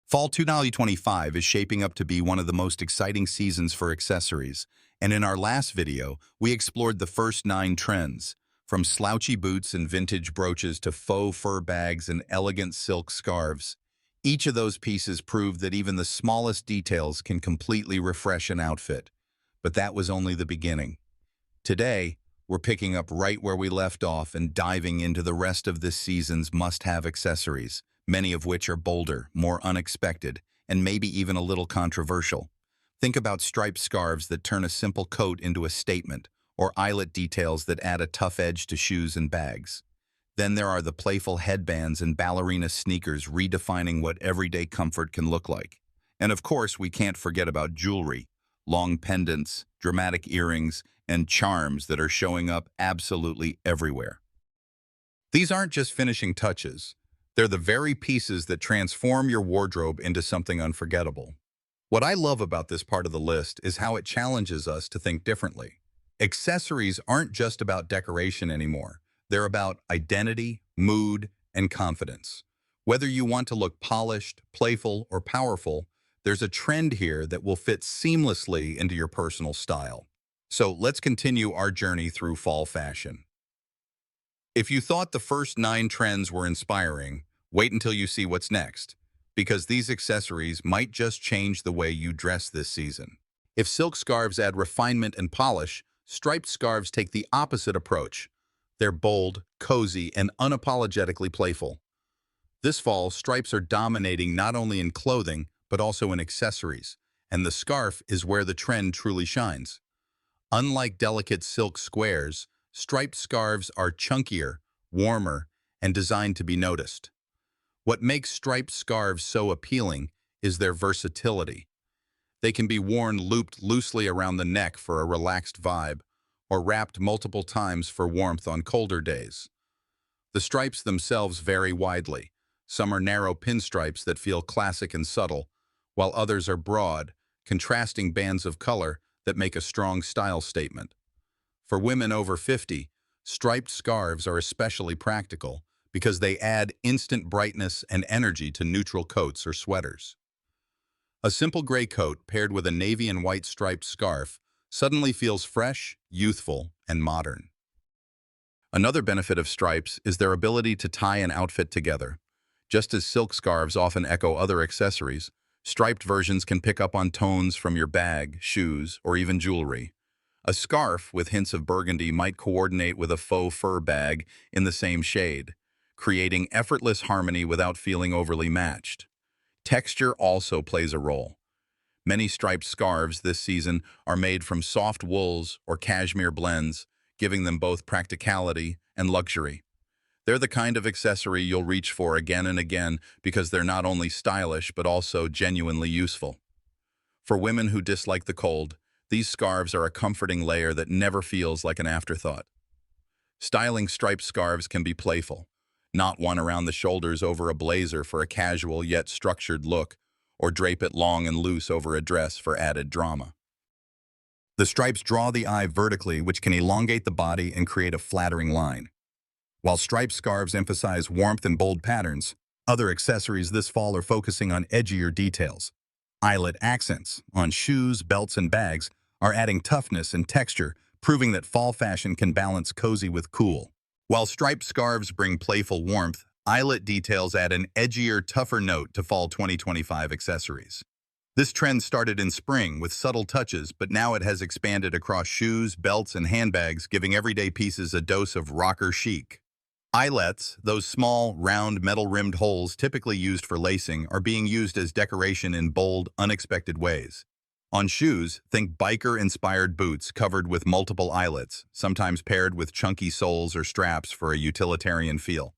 Fall 2025 is shaping up to be one of the most exciting seasons for accessories, and in our last video, we explored the first 9 trends, from slouchy boots and vintage brooches to faux fur bags and elegant silk scarves. Each of those pieces proved that even the smallest details can completely refresh an outfit. But that was only the beginning. Today, we're picking up right where we left off and diving into the rest of this season's must-have accessories, many of which are bolder, more unexpected, and maybe even a little controversial. Think about striped scarves that turn a simple coat into a statement, or eyelet details that add a tough edge to shoes and bags. Then there are the playful headbands and ballerina sneakers redefining what everyday comfort can look like. And of course, we can't forget about jewelry, long pendants, dramatic earrings, and charms that are showing up absolutely everywhere. These aren't just finishing touches. They're the very pieces that transform your wardrobe into something unforgettable. What I love about this part of the list is how it challenges us to think differently. Accessories aren't just about decoration anymore. They're about identity, mood, and confidence. Whether you want to look polished, playful, or powerful, there's a trend here that will fit seamlessly into your personal style. So let's continue our journey through fall fashion. If you thought the first 9 trends were inspiring, wait until you see what's next, because these accessories might just change the way you dress this season. If silk scarves add refinement and polish, striped scarves take the opposite approach. They're bold, cozy, and unapologetically playful. This fall, stripes are dominating not only in clothing, but also in accessories, and the scarf is where the trend truly shines. Unlike delicate silk squares, striped scarves are chunkier, warmer, and designed to be noticed. What makes striped scarves so appealing is their versatility. They can be worn looped loosely around the neck for a relaxed vibe, or wrapped multiple times for warmth on colder days. The stripes themselves vary widely. Some are narrow pinstripes that feel classic and subtle, while others are broad, contrasting bands of color that make a strong style statement. For women over 50, striped scarves are especially practical because they add instant brightness and energy to neutral coats or sweaters. A simple gray coat paired with a navy and white striped scarf suddenly feels fresh, youthful, and modern. Another benefit of stripes is their ability to tie an outfit together. Just as silk scarves often echo other accessories, striped versions can pick up on tones from your bag, shoes, or even jewelry. A scarf with hints of burgundy might coordinate with a faux fur bag in the same shade, creating effortless harmony without feeling overly matched. Texture also plays a role. Many striped scarves this season are made from soft wools or cashmere blends, giving them both practicality and luxury. They're the kind of accessory you'll reach for again and again because they're not only stylish but also genuinely useful. For women who dislike the cold, these scarves are a comforting layer that never feels like an afterthought. Styling striped scarves can be playful. Knot one around the shoulders over a blazer for a casual yet structured look, or drape it long and loose over a dress for added drama. The stripes draw the eye vertically, which can elongate the body and create a flattering line. While striped scarves emphasize warmth and bold patterns, other accessories this fall are focusing on edgier details. Eyelet accents on shoes, belts, and bags are adding toughness and texture, proving that fall fashion can balance cozy with cool. While striped scarves bring playful warmth, eyelet details add an edgier, tougher note to fall 2025 accessories. This trend started in spring with subtle touches, but now it has expanded across shoes, belts, and handbags, giving everyday pieces a dose of rocker chic. Eyelets, those small, round, metal-rimmed holes typically used for lacing, are being used as decoration in bold, unexpected ways. On shoes, think biker-inspired boots covered with multiple eyelets, sometimes paired with chunky soles or straps for a utilitarian feel.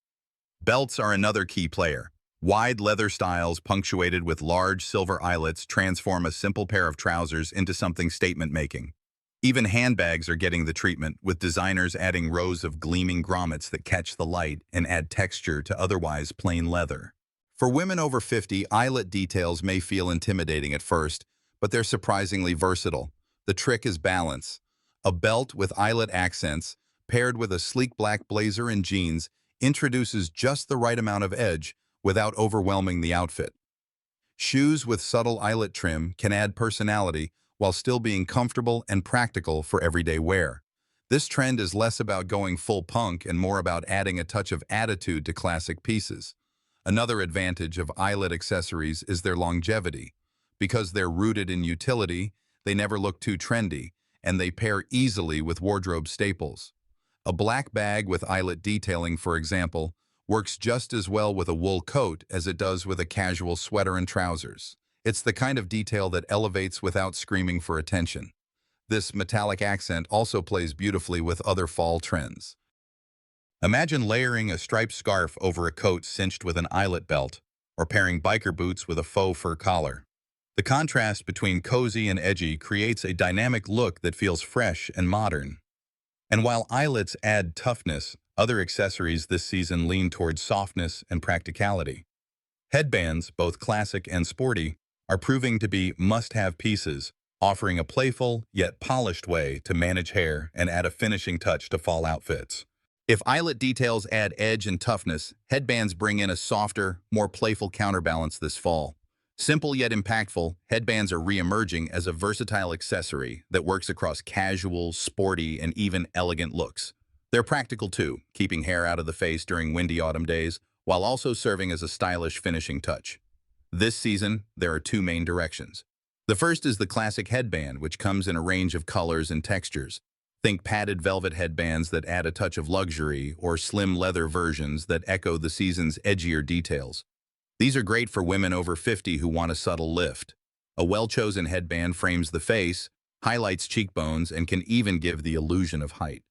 Belts are another key player. Wide leather styles punctuated with large silver eyelets transform a simple pair of trousers into something statement-making. Even handbags are getting the treatment, with designers adding rows of gleaming grommets that catch the light and add texture to otherwise plain leather. For women over 50, eyelet details may feel intimidating at first, but they're surprisingly versatile. The trick is balance. A belt with eyelet accents, paired with a sleek black blazer and jeans, introduces just the right amount of edge without overwhelming the outfit. Shoes with subtle eyelet trim can add personality while still being comfortable and practical for everyday wear. This trend is less about going full punk and more about adding a touch of attitude to classic pieces. Another advantage of eyelet accessories is their longevity. Because they're rooted in utility, they never look too trendy, and they pair easily with wardrobe staples. A black bag with eyelet detailing, for example, works just as well with a wool coat as it does with a casual sweater and trousers. It's the kind of detail that elevates without screaming for attention. This metallic accent also plays beautifully with other fall trends. Imagine layering a striped scarf over a coat cinched with an eyelet belt, or pairing biker boots with a faux fur collar. The contrast between cozy and edgy creates a dynamic look that feels fresh and modern. And while eyelets add toughness, other accessories this season lean towards softness and practicality. Headbands, both classic and sporty, are proving to be must-have pieces, offering a playful yet polished way to manage hair and add a finishing touch to fall outfits. If eyelet details add edge and toughness, headbands bring in a softer, more playful counterbalance this fall. Simple yet impactful, headbands are re-emerging as a versatile accessory that works across casual, sporty, and even elegant looks. They're practical too, keeping hair out of the face during windy autumn days, while also serving as a stylish finishing touch. This season, there are two main directions. The first is the classic headband, which comes in a range of colors and textures. Think padded velvet headbands that add a touch of luxury, or slim leather versions that echo the season's edgier details. These are great for women over 50 who want a subtle lift. A well-chosen headband frames the face, highlights cheekbones, and can even give the illusion of height.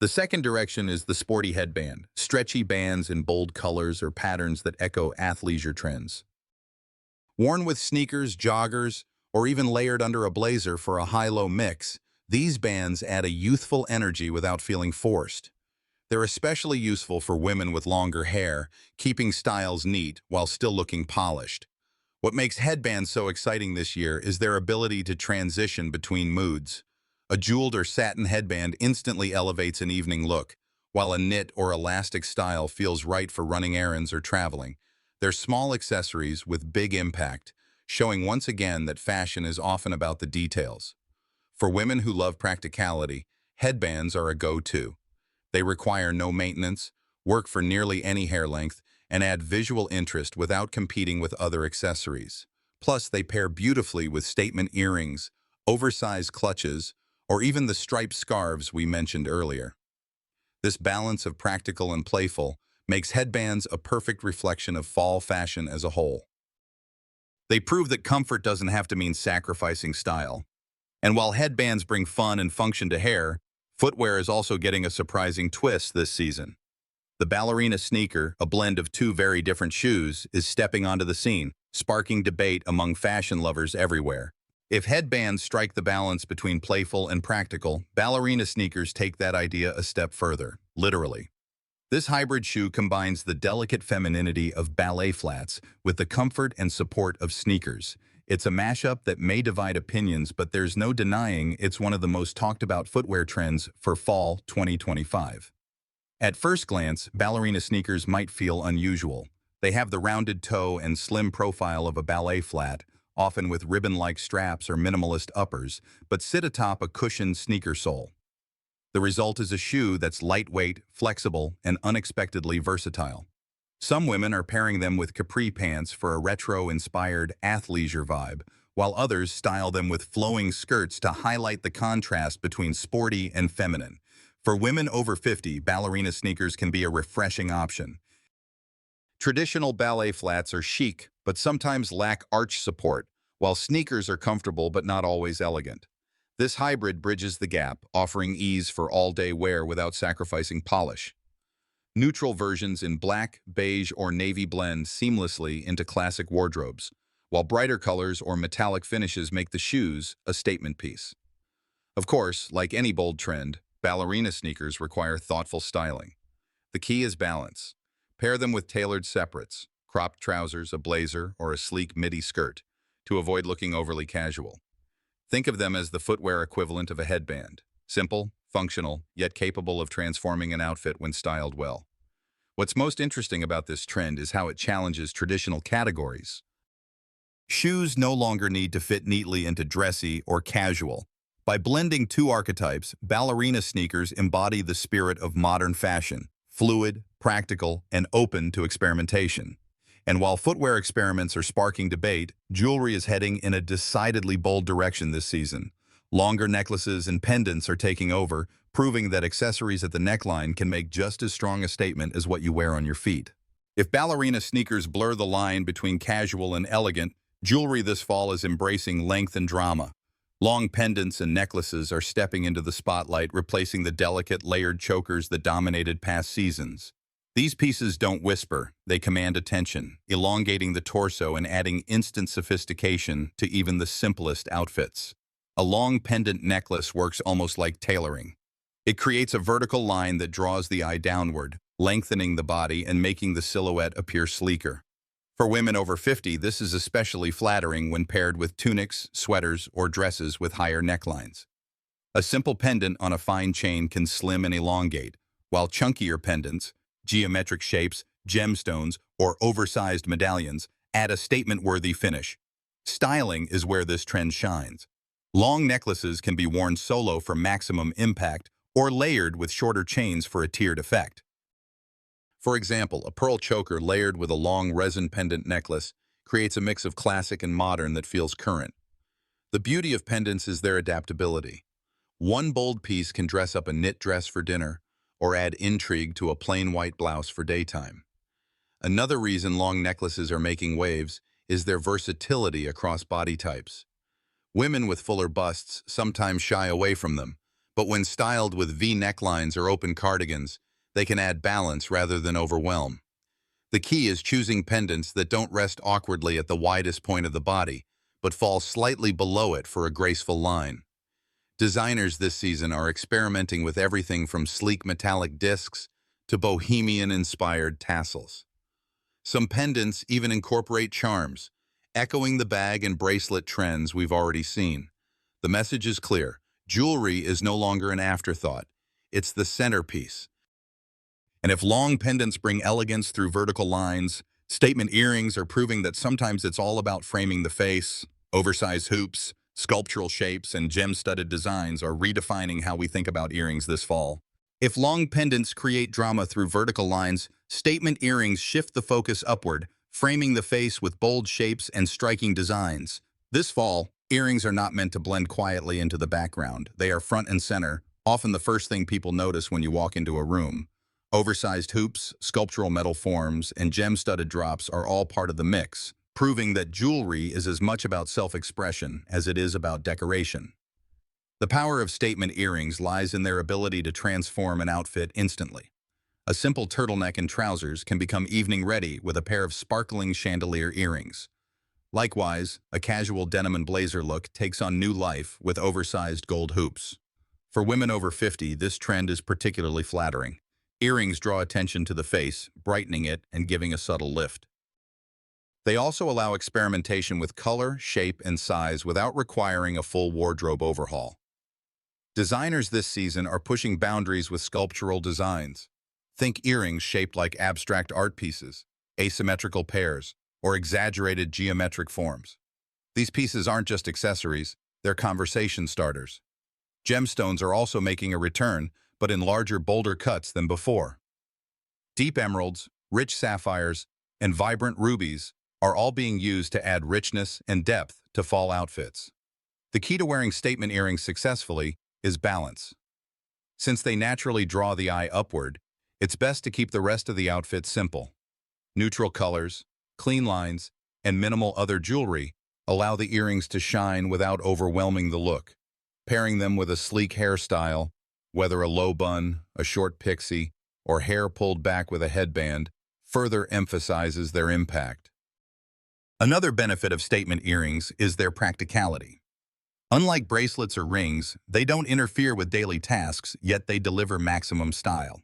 The second direction is the sporty headband, stretchy bands in bold colors or patterns that echo athleisure trends. Worn with sneakers, joggers, or even layered under a blazer for a high-low mix, these bands add a youthful energy without feeling forced. They're especially useful for women with longer hair, keeping styles neat while still looking polished. What makes headbands so exciting this year is their ability to transition between moods. A jeweled or satin headband instantly elevates an evening look, while a knit or elastic style feels right for running errands or traveling. They're small accessories with big impact, showing once again that fashion is often about the details. For women who love practicality, headbands are a go-to. They require no maintenance, work for nearly any hair length, and add visual interest without competing with other accessories. Plus, they pair beautifully with statement earrings, oversized clutches, or even the striped scarves we mentioned earlier. This balance of practical and playful makes headbands a perfect reflection of fall fashion as a whole. They prove that comfort doesn't have to mean sacrificing style. And while headbands bring fun and function to hair, footwear is also getting a surprising twist this season. The ballerina sneaker, a blend of two very different shoes, is stepping onto the scene, sparking debate among fashion lovers everywhere. If headbands strike the balance between playful and practical, ballerina sneakers take that idea a step further, literally. This hybrid shoe combines the delicate femininity of ballet flats with the comfort and support of sneakers. It's a mashup that may divide opinions, but there's no denying it's one of the most talked about footwear trends for fall 2025. At first glance, ballerina sneakers might feel unusual. They have the rounded toe and slim profile of a ballet flat, often with ribbon-like straps or minimalist uppers, but sit atop a cushioned sneaker sole. The result is a shoe that's lightweight, flexible, and unexpectedly versatile. Some women are pairing them with capri pants for a retro-inspired athleisure vibe, while others style them with flowing skirts to highlight the contrast between sporty and feminine. For women over 50, ballerina sneakers can be a refreshing option. Traditional ballet flats are chic, but sometimes lack arch support, while sneakers are comfortable but not always elegant. This hybrid bridges the gap, offering ease for all-day wear without sacrificing polish. Neutral versions in black, beige, or navy blend seamlessly into classic wardrobes, while brighter colors or metallic finishes make the shoes a statement piece. Of course, like any bold trend, ballerina sneakers require thoughtful styling. The key is balance. Pair them with tailored separates, cropped trousers, a blazer, or a sleek midi skirt, to avoid looking overly casual. Think of them as the footwear equivalent of a headband. Simple, functional, yet capable of transforming an outfit when styled well. What's most interesting about this trend is how it challenges traditional categories. Shoes no longer need to fit neatly into dressy or casual. By blending two archetypes, ballerina sneakers embody the spirit of modern fashion, fluid, practical, and open to experimentation. And while footwear experiments are sparking debate, jewelry is heading in a decidedly bold direction this season. Longer necklaces and pendants are taking over, proving that accessories at the neckline can make just as strong a statement as what you wear on your feet. If ballerina sneakers blur the line between casual and elegant, jewelry this fall is embracing length and drama. Long pendants and necklaces are stepping into the spotlight, replacing the delicate, layered chokers that dominated past seasons. These pieces don't whisper, they command attention, elongating the torso and adding instant sophistication to even the simplest outfits. A long pendant necklace works almost like tailoring. It creates a vertical line that draws the eye downward, lengthening the body and making the silhouette appear sleeker. For women over 50, this is especially flattering when paired with tunics, sweaters, or dresses with higher necklines. A simple pendant on a fine chain can slim and elongate, while chunkier pendants, geometric shapes, gemstones, or oversized medallions add a statement-worthy finish. Styling is where this trend shines. Long necklaces can be worn solo for maximum impact or layered with shorter chains for a tiered effect. For example, a pearl choker layered with a long resin pendant necklace creates a mix of classic and modern that feels current. The beauty of pendants is their adaptability. One bold piece can dress up a knit dress for dinner or add intrigue to a plain white blouse for daytime. Another reason long necklaces are making waves is their versatility across body types. Women with fuller busts sometimes shy away from them, but when styled with V necklines or open cardigans, they can add balance rather than overwhelm. The key is choosing pendants that don't rest awkwardly at the widest point of the body, but fall slightly below it for a graceful line. Designers this season are experimenting with everything from sleek metallic discs to bohemian-inspired tassels. Some pendants even incorporate charms, echoing the bag and bracelet trends we've already seen. The message is clear. Jewelry is no longer an afterthought. It's the centerpiece. And if long pendants bring elegance through vertical lines, statement earrings are proving that sometimes it's all about framing the face. Oversized hoops, sculptural shapes, and gem-studded designs are redefining how we think about earrings this fall. If long pendants create drama through vertical lines, statement earrings shift the focus upward, framing the face with bold shapes and striking designs. This fall, earrings are not meant to blend quietly into the background. They are front and center, often the first thing people notice when you walk into a room. Oversized hoops, sculptural metal forms, and gem-studded drops are all part of the mix, proving that jewelry is as much about self-expression as it is about decoration. The power of statement earrings lies in their ability to transform an outfit instantly. A simple turtleneck and trousers can become evening-ready with a pair of sparkling chandelier earrings. Likewise, a casual denim and blazer look takes on new life with oversized gold hoops. For women over 50, this trend is particularly flattering. Earrings draw attention to the face, brightening it and giving a subtle lift. They also allow experimentation with color, shape, and size without requiring a full wardrobe overhaul. Designers this season are pushing boundaries with sculptural designs. Think earrings shaped like abstract art pieces, asymmetrical pairs, or exaggerated geometric forms. These pieces aren't just accessories, they're conversation starters. Gemstones are also making a return, but in larger, bolder cuts than before. Deep emeralds, rich sapphires, and vibrant rubies are all being used to add richness and depth to fall outfits. The key to wearing statement earrings successfully is balance. Since they naturally draw the eye upward, it's best to keep the rest of the outfit simple. Neutral colors, clean lines, and minimal other jewelry allow the earrings to shine without overwhelming the look. Pairing them with a sleek hairstyle, whether a low bun, a short pixie, or hair pulled back with a headband, further emphasizes their impact. Another benefit of statement earrings is their practicality. Unlike bracelets or rings, they don't interfere with daily tasks, yet they deliver maximum style.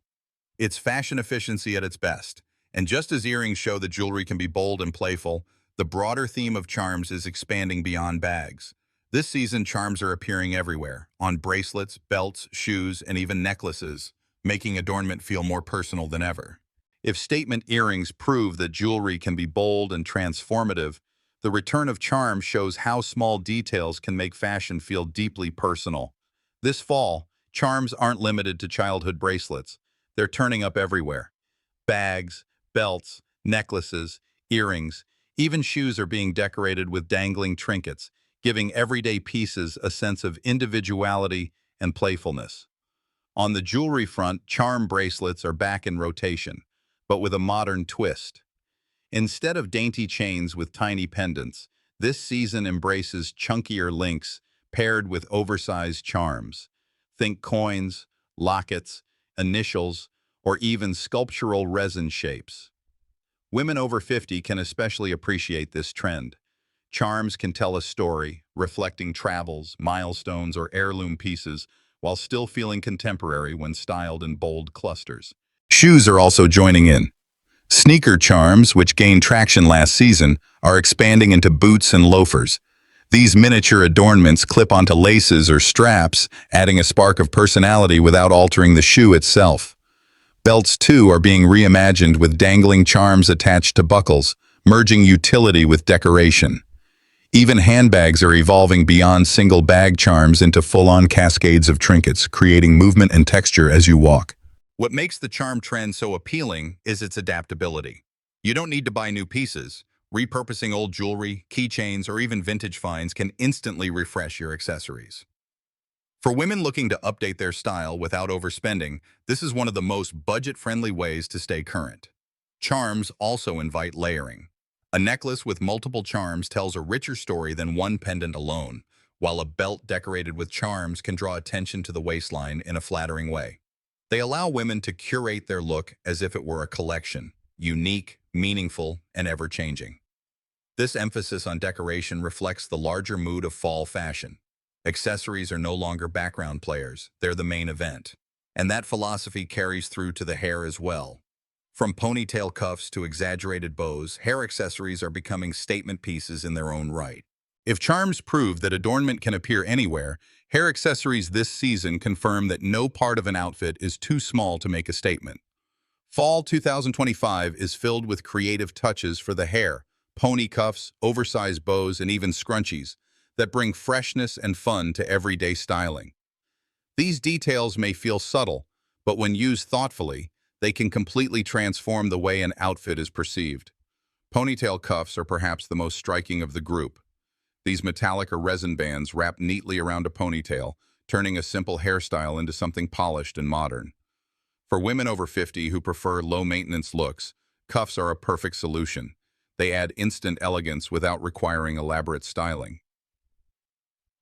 It's fashion efficiency at its best, and just as earrings show that jewelry can be bold and playful, the broader theme of charms is expanding beyond bags. This season, charms are appearing everywhere, on bracelets, belts, shoes, and even necklaces, making adornment feel more personal than ever. If statement earrings prove that jewelry can be bold and transformative, The return of charm shows how small details can make fashion feel deeply personal. This fall, charms aren't limited to childhood bracelets. They're turning up everywhere. Bags, belts, necklaces, earrings, even shoes are being decorated with dangling trinkets, giving everyday pieces a sense of individuality and playfulness. On the jewelry front, charm bracelets are back in rotation, but with a modern twist. Instead of dainty chains with tiny pendants, this season embraces chunkier links paired with oversized charms. Think coins, lockets, initials, or even sculptural resin shapes. Women over 50 can especially appreciate this trend. Charms can tell a story, reflecting travels, milestones, or heirloom pieces, while still feeling contemporary when styled in bold clusters. Shoes are also joining in. Sneaker charms, which gained traction last season, are expanding into boots and loafers. These miniature adornments clip onto laces or straps, adding a spark of personality without altering the shoe itself. Belts, too, are being reimagined with dangling charms attached to buckles, merging utility with decoration. Even handbags are evolving beyond single bag charms into full-on cascades of trinkets, creating movement and texture as you walk. What makes the charm trend so appealing is its adaptability. You don't need to buy new pieces. Repurposing old jewelry, keychains, or even vintage finds can instantly refresh your accessories. For women looking to update their style without overspending, this is one of the most budget-friendly ways to stay current. Charms also invite layering. A necklace with multiple charms tells a richer story than one pendant alone, while a belt decorated with charms can draw attention to the waistline in a flattering way. They allow women to curate their look as if it were a collection, unique, meaningful, and ever-changing. This emphasis on decoration reflects the larger mood of fall fashion. Accessories are no longer background players, they're the main event. And that philosophy carries through to the hair as well. From ponytail cuffs to exaggerated bows, hair accessories are becoming statement pieces in their own right. If charms prove that adornment can appear anywhere, hair accessories this season confirm that no part of an outfit is too small to make a statement. Fall 2025 is filled with creative touches for the hair, pony cuffs, oversized bows, and even scrunchies that bring freshness and fun to everyday styling. These details may feel subtle, but when used thoughtfully, they can completely transform the way an outfit is perceived. Ponytail cuffs are perhaps the most striking of the group. These metallic or resin bands wrap neatly around a ponytail, turning a simple hairstyle into something polished and modern. For women over 50 who prefer low-maintenance looks, cuffs are a perfect solution. They add instant elegance without requiring elaborate styling.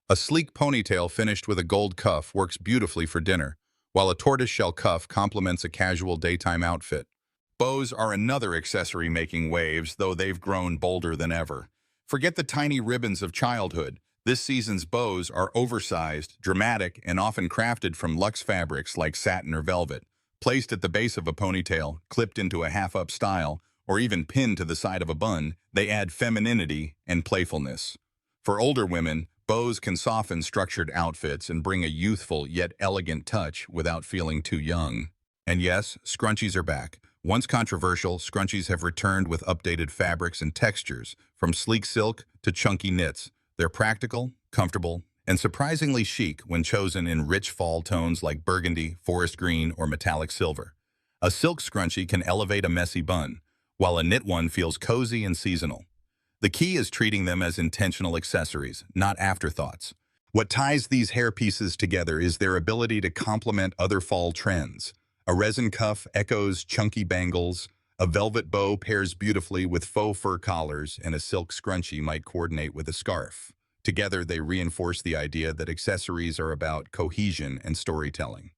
A sleek ponytail finished with a gold cuff works beautifully for dinner, while a tortoiseshell cuff complements a casual daytime outfit. Bows are another accessory making waves, though they've grown bolder than ever. Forget the tiny ribbons of childhood. This season's bows are oversized, dramatic, and often crafted from luxe fabrics like satin or velvet. Placed at the base of a ponytail, clipped into a half-up style, or even pinned to the side of a bun, they add femininity and playfulness. For older women, bows can soften structured outfits and bring a youthful yet elegant touch without feeling too young. And yes, scrunchies are back. Once controversial, scrunchies have returned with updated fabrics and textures, from sleek silk to chunky knits. They're practical, comfortable, and surprisingly chic when chosen in rich fall tones like burgundy, forest green, or metallic silver. A silk scrunchie can elevate a messy bun, while a knit one feels cozy and seasonal. The key is treating them as intentional accessories, not afterthoughts. What ties these hair pieces together is their ability to complement other fall trends. A resin cuff echoes chunky bangles, a velvet bow pairs beautifully with faux fur collars, and a silk scrunchie might coordinate with a scarf. Together, they reinforce the idea that accessories are about cohesion and storytelling.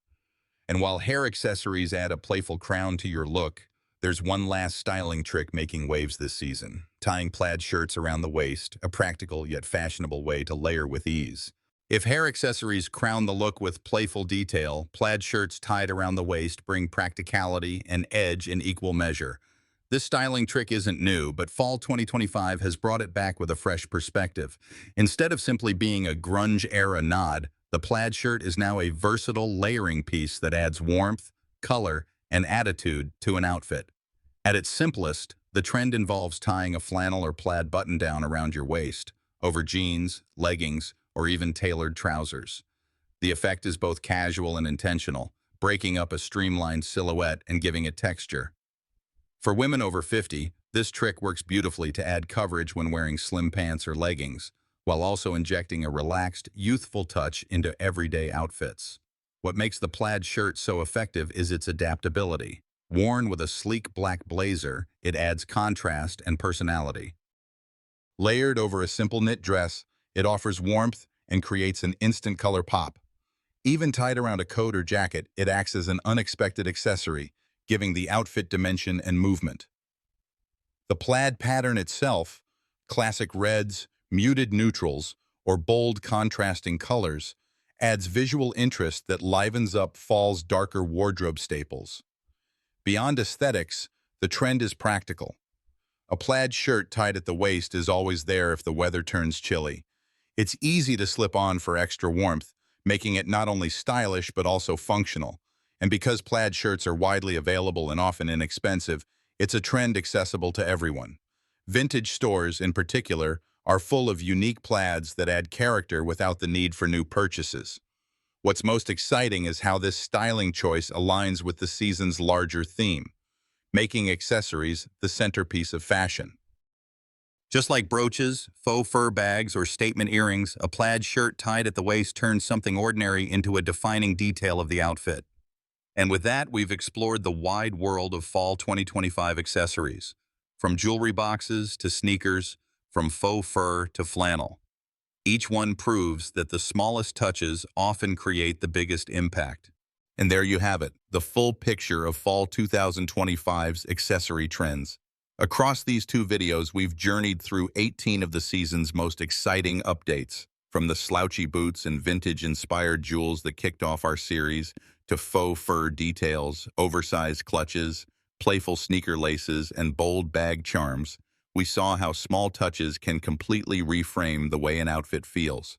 And while hair accessories add a playful crown to your look, there's one last styling trick making waves this season: tying plaid shirts around the waist, a practical yet fashionable way to layer with ease. If hair accessories crown the look with playful detail, plaid shirts tied around the waist bring practicality and edge in equal measure. This styling trick isn't new, but fall 2025 has brought it back with a fresh perspective. Instead of simply being a grunge-era nod, the plaid shirt is now a versatile layering piece that adds warmth, color, and attitude to an outfit. At its simplest, The trend involves tying a flannel or plaid button-down around your waist, over jeans, leggings, or even tailored trousers. The effect is both casual and intentional, breaking up a streamlined silhouette and giving it texture. For women over 50, this trick works beautifully to add coverage when wearing slim pants or leggings, while also injecting a relaxed, youthful touch into everyday outfits. What makes the plaid shirt so effective is its adaptability. Worn with a sleek black blazer, it adds contrast and personality. Layered over a simple knit dress, it offers warmth and creates an instant color pop. Even tied around a coat or jacket, it acts as an unexpected accessory, giving the outfit dimension and movement. The plaid pattern itself, classic reds, muted neutrals, or bold contrasting colors, adds visual interest that livens up fall's darker wardrobe staples. Beyond aesthetics, the trend is practical. A plaid shirt tied at the waist is always there if the weather turns chilly. It's easy to slip on for extra warmth, making it not only stylish but also functional. And because plaid shirts are widely available and often inexpensive, it's a trend accessible to everyone. Vintage stores, in particular, are full of unique plaids that add character without the need for new purchases. What's most exciting is how this styling choice aligns with the season's larger theme, making accessories the centerpiece of fashion. Just like brooches, faux fur bags, or statement earrings, a plaid shirt tied at the waist turns something ordinary into a defining detail of the outfit. And with that, we've explored the wide world of Fall 2025 accessories, from jewelry boxes to sneakers, from faux fur to flannel. Each one proves that the smallest touches often create the biggest impact. And there you have it, the full picture of Fall 2025's accessory trends. Across these two videos, we've journeyed through 18 of the season's most exciting updates, from the slouchy boots and vintage-inspired jewels that kicked off our series, to faux fur details, oversized clutches, playful sneaker laces, and bold bag charms. We saw how small touches can completely reframe the way an outfit feels.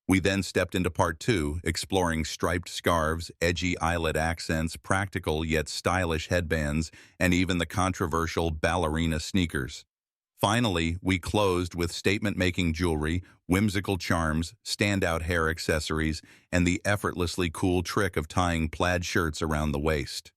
We then stepped into part 2, exploring striped scarves, edgy eyelet accents, practical yet stylish headbands, and even the controversial ballerina sneakers. Finally, we closed with statement-making jewelry, whimsical charms, standout hair accessories, and the effortlessly cool trick of tying plaid shirts around the waist.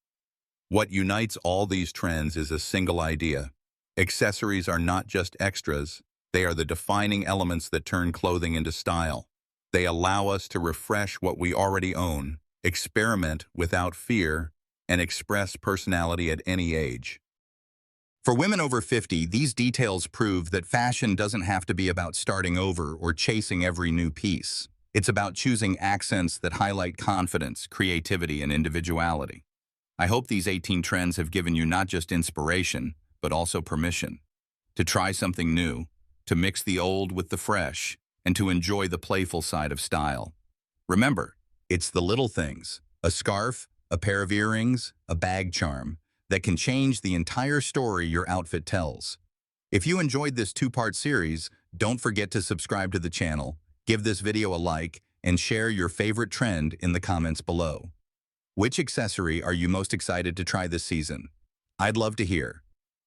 What unites all these trends is a single idea. Accessories are not just extras, they are the defining elements that turn clothing into style. They allow us to refresh what we already own, experiment without fear, and express personality at any age. For women over 50, these details prove that fashion doesn't have to be about starting over or chasing every new piece. It's about choosing accents that highlight confidence, creativity, and individuality. I hope these 18 trends have given you not just inspiration, but also permission to try something new, to mix the old with the fresh, and to enjoy the playful side of style. Remember, it's the little things, a scarf, a pair of earrings, a bag charm, that can change the entire story your outfit tells. If you enjoyed this two-part series, don't forget to subscribe to the channel, give this video a like, and share your favorite trend in the comments below. Which accessory are you most excited to try this season? I'd love to hear.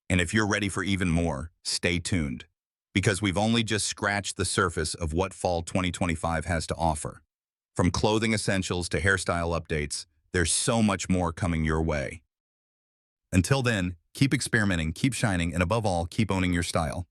And if you're ready for even more, stay tuned, because we've only just scratched the surface of what Fall 2025 has to offer. From clothing essentials to hairstyle updates, there's so much more coming your way. Until then, keep experimenting, keep shining, and above all, keep owning your style.